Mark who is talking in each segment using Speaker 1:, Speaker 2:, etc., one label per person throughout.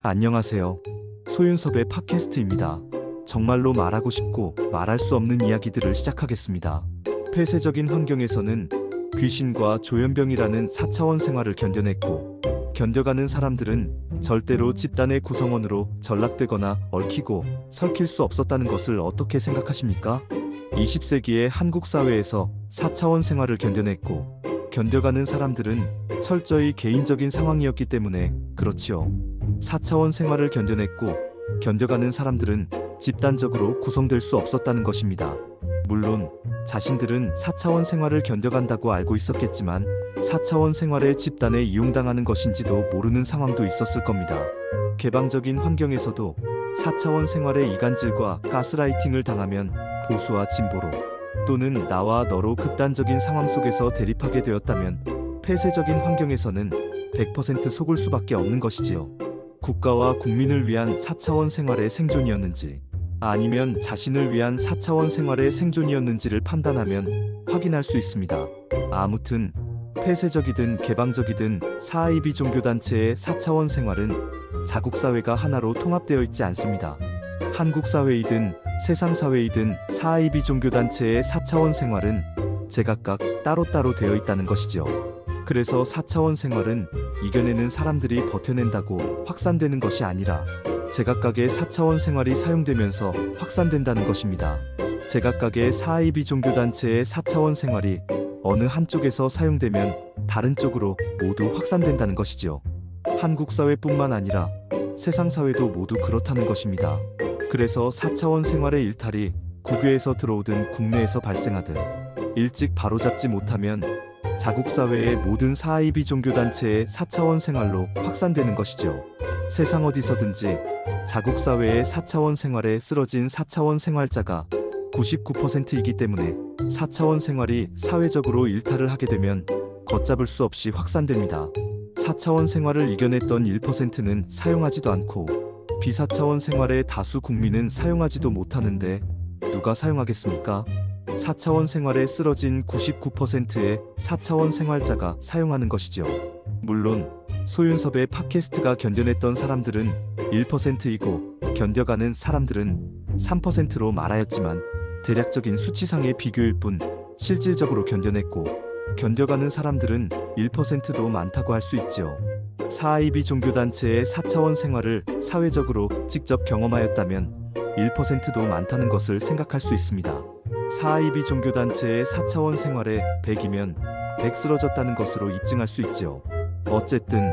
Speaker 1: 안녕하세요. 소윤섭의 팟캐스트입니다. 정말로 말하고 싶고 말할 수 없는 이야기들을 시작하겠습니다. 폐쇄적인 환경에서는 귀신과 조현병이라는 4차원 생활을 견뎌냈고, 견뎌가는 사람들은 절대로 집단의 구성원으로 전락되거나 얽히고 설킬 수 없었다는 것을 어떻게 생각하십니까? 20세기의 한국 사회에서 4차원 생활을 견뎌냈고, 견뎌가는 사람들은 철저히 개인적인 상황이었기 때문에 그렇지요. 4차원 생활을 견뎌냈고 견뎌가는 사람들은 집단적으로 구성될 수 없었다는 것입니다. 물론 자신들은 4차원 생활을 견뎌간다고 알고 있었겠지만 4차원 생활의 집단에 이용당하는 것인지도 모르는 상황도 있었을 겁니다. 개방적인 환경에서도 4차원 생활의 이간질과 가스라이팅을 당하면 보수와 진보로, 또는 나와 너로 극단적인 상황 속에서 대립하게 되었다면 폐쇄적인 환경에서는 100% 속을 수밖에 없는 것이지요. 국가와 국민을 위한 4차원 생활의 생존이었는지, 아니면 자신을 위한 4차원 생활의 생존이었는지를 판단하면 확인할 수 있습니다. 아무튼 폐쇄적이든 개방적이든 사이비 종교단체의 4차원 생활은 자국사회가 하나로 통합되어 있지 않습니다. 한국사회이든 세상사회이든 사이비 종교단체의 4차원 생활은 제각각 따로따로 되어 있다는 것이죠. 그래서 4차원 생활은 이겨내는 사람들이 버텨낸다고 확산되는 것이 아니라 제각각의 4차원 생활이 사용되면서 확산된다는 것입니다. 제각각의 사이비 종교단체의 4차원 생활이 어느 한쪽에서 사용되면 다른 쪽으로 모두 확산된다는 것이죠. 한국 사회뿐만 아니라 세상 사회도 모두 그렇다는 것입니다. 그래서 4차원 생활의 일탈이 국외에서 들어오든 국내에서 발생하든 일찍 바로잡지 못하면 자국 사회의 모든 사이비 종교단체의 4차원 생활로 확산되는 것이죠. 세상 어디서든지 자국 사회의 4차원 생활에 쓰러진 4차원 생활자가 99%이기 때문에 4차원 생활이 사회적으로 일탈을 하게 되면 걷잡을 수 없이 확산됩니다. 4차원 생활을 이겨냈던 1%는 사용하지도 않고 비사차원 생활의 다수 국민은 사용하지도 못하는데 누가 사용하겠습니까? 4차원 생활에 쓰러진 99%의 4차원 생활자가 사용하는 것이죠. 물론 소윤섭의 팟캐스트가 견뎌냈던 사람들은 1%이고 견뎌가는 사람들은 3%로 말하였지만 대략적인 수치상의 비교일 뿐 실질적으로 견뎌냈고 견뎌가는 사람들은 1%도 많다고 할 수 있지요. 사이비 종교단체의 4차원 생활을 사회적으로 직접 경험하였다면 1%도 많다는 것을 생각할 수 있습니다. 사이비 종교단체의 4차원 생활에 100이면 100 쓰러졌다는 것으로 입증할 수 있지요. 어쨌든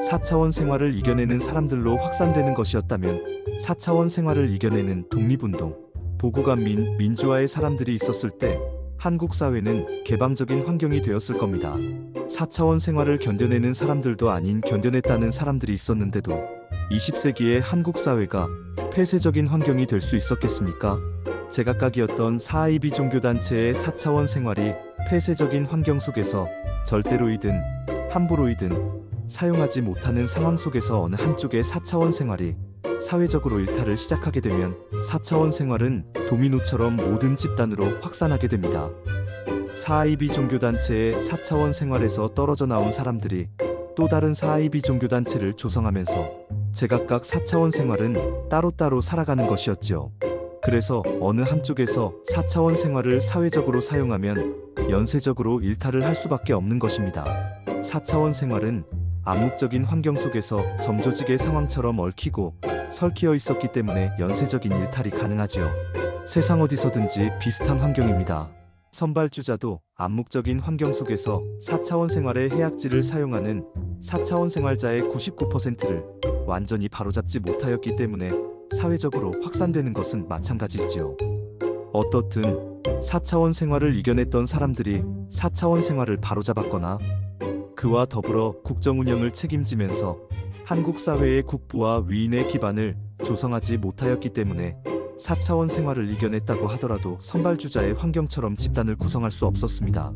Speaker 1: 4차원 생활을 이겨내는 사람들로 확산되는 것이었다면 4차원 생활을 이겨내는 독립운동, 보고간민, 민주화의 사람들이 있었을 때 한국 사회는 개방적인 환경이 되었을 겁니다. 4차원 생활을 견뎌내는 사람들도 아닌 견뎌냈다는 사람들이 있었는데도 20세기의 한국 사회가 폐쇄적인 환경이 될 수 있었겠습니까? 제각각이었던 사이비 종교단체의 4차원 생활이 폐쇄적인 환경 속에서 절대로이든 함부로이든 사용하지 못하는 상황 속에서 어느 한쪽의 4차원 생활이 사회적으로 일탈을 시작하게 되면 4차원 생활은 도미노처럼 모든 집단으로 확산하게 됩니다. 사이비 종교단체의 4차원 생활에서 떨어져 나온 사람들이 또 다른 사이비 종교단체를 조성하면서 제각각 4차원 생활은 따로따로 살아가는 것이었지요. 그래서 어느 한쪽에서 4차원 생활을 사회적으로 사용하면 연쇄적으로 일탈을 할 수밖에 없는 것입니다. 4차원 생활은 암묵적인 환경 속에서 점조직의 상황처럼 얽히고 설키어 있었기 때문에 연쇄적인 일탈이 가능하지요. 세상 어디서든지 비슷한 환경입니다. 선발주자도 암묵적인 환경 속에서 4차원 생활의 해악질을 사용하는 4차원 생활자의 99%를 완전히 바로잡지 못하였기 때문에 사회적으로 확산되는 것은 마찬가지지요. 어떻든 4차원 생활을 이겨냈던 사람들이 4차원 생활을 바로잡았거나 그와 더불어 국정 운영을 책임지면서 한국 사회의 국부와 위인의 기반을 조성하지 못하였기 때문에 4차원 생활을 이겨냈다고 하더라도 선발주자의 환경처럼 집단을 구성할 수 없었습니다.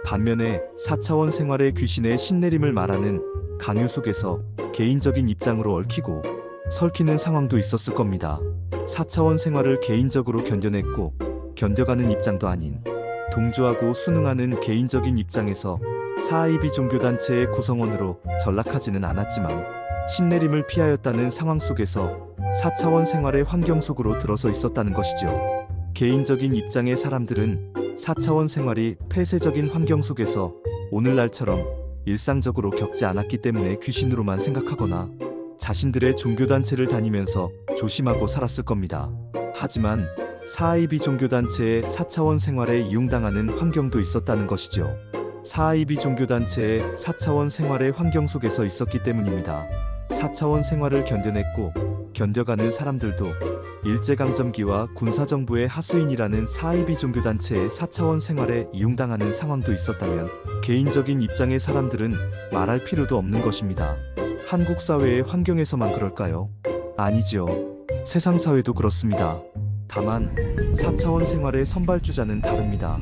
Speaker 1: 반면에 4차원 생활의 귀신의 신내림을 말하는 강요 속에서 개인적인 입장으로 얽히고 설키는 상황도 있었을 겁니다. 4차원 생활을 개인적으로 견뎌냈고 견뎌가는 입장도 아닌 동조하고 순응하는 개인적인 입장에서 사이비 종교단체의 구성원으로 전락하지는 않았지만 신내림을 피하였다는 상황 속에서 4차원 생활의 환경 속으로 들어서 있었다는 것이죠. 개인적인 입장의 사람들은 4차원 생활이 폐쇄적인 환경 속에서 오늘날처럼 일상적으로 겪지 않았기 때문에 귀신으로만 생각하거나 자신들의 종교단체를 다니면서 조심하고 살았을 겁니다. 하지만 사하이비 종교단체의 4차원 생활에 이용당하는 환경도 있었다는 것이죠. 사하이비 종교단체의 4차원 생활의 환경 속에서 있었기 때문입니다. 4차원 생활을 견뎌냈고 견뎌가는 사람들도 일제강점기와 군사정부의 하수인이라는 사하이비 종교단체의 4차원 생활에 이용당하는 상황도 있었다면 개인적인 입장의 사람들은 말할 필요도 없는 것입니다. 한국 사회의 환경에서만 그럴까요? 아니지요. 세상 사회도 그렇습니다. 다만 4차원 생활의 선발주자는 다릅니다.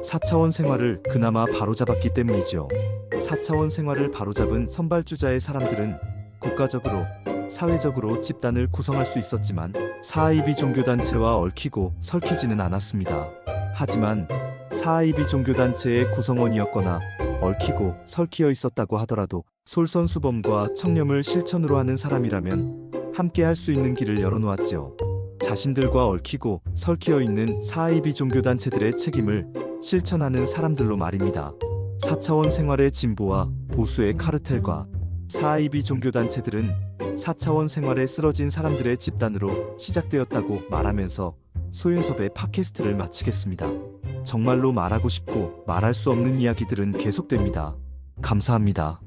Speaker 1: 4차원 생활을 그나마 바로잡았기 때문이죠. 4차원 생활을 바로잡은 선발주자의 사람들은 국가적으로, 사회적으로 집단을 구성할 수 있었지만 사하이비 종교단체와 얽히고 설키지는 않았습니다. 하지만 사하이비 종교단체의 구성원이었거나 얽히고 설키어 있었다고 하더라도 솔선수범과 청렴을 실천으로 하는 사람이라면 함께 할 수 있는 길을 열어놓았지요. 자신들과 얽히고 설키어 있는 사하이비 종교단체들의 책임을 실천하는 사람들로 말입니다. 4차원 생활의 진보와 보수의 카르텔과 사하이비 종교단체들은 4차원 생활에 쓰러진 사람들의 집단으로 시작되었다고 말하면서 소윤섭의 팟캐스트를 마치겠습니다. 정말로 말하고 싶고 말할 수 없는 이야기들은 계속됩니다. 감사합니다.